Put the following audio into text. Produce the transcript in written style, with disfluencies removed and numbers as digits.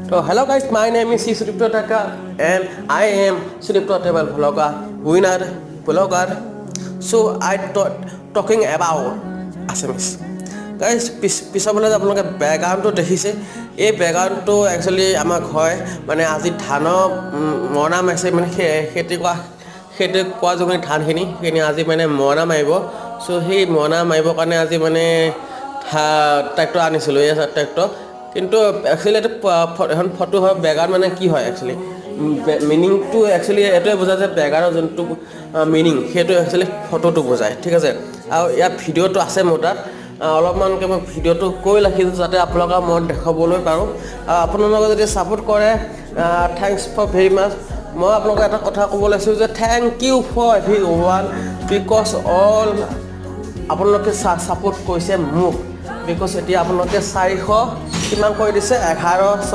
So hello guys, my name is Sudipto Taka and I am Sudipto Travel Vlogger, winner vlogger. So I talking about Assamese. Guys, পিছফালে আপোনালোকে বেকগ্ৰাউণ্ডটো দেখিছে এই বেকগ্ৰাউণ্ডটো actually আমাক হয় মানে আজি ধানৰ মৰণা মাৰিছে মানে খেতি কৰা জমি ধানখিনি আজি মানে মৰণা মাৰিব চ' সেই মৰণা মাৰিবৰ কাৰণে আজি মানে ট্ৰেক্টৰ আনিছিলোঁ এই ট্ৰেক্টৰ কিন্তু একচুৱেলি এইটো এখন ফটো হয় বেকগ্ৰাউণ্ড মানে কি হয় একচুৱেলি মিনিংটো একচুৱেলি এইটোৱে বুজায় যে বেকগ্ৰাউণ্ডৰ যোনটো মিনিং সেইটো একচুৱেলি ফটোটো বুজায় ঠিক আছে আৰু ইয়াত ভিডিঅ'টো আছে মোৰ তাত অলপমানকৈ মই ভিডিঅ'টো কৈ ৰাখিছোঁ যাতে আপোনালোকক মই দেখাবলৈ পাৰোঁ আপোনালোকে যদি ছাপোৰ্ট কৰে থেংকছ ফৰ ভেৰি মাছ মই আপোনালোকক এটা কথা ক'ব লৈছোঁ যে thank you for everyone because all আপোনালোকে ছাপোৰ্ট কৰিছে মোক বিকজ এতিয়া আপোনালোকে 400 কিমান কৰি দিছে 11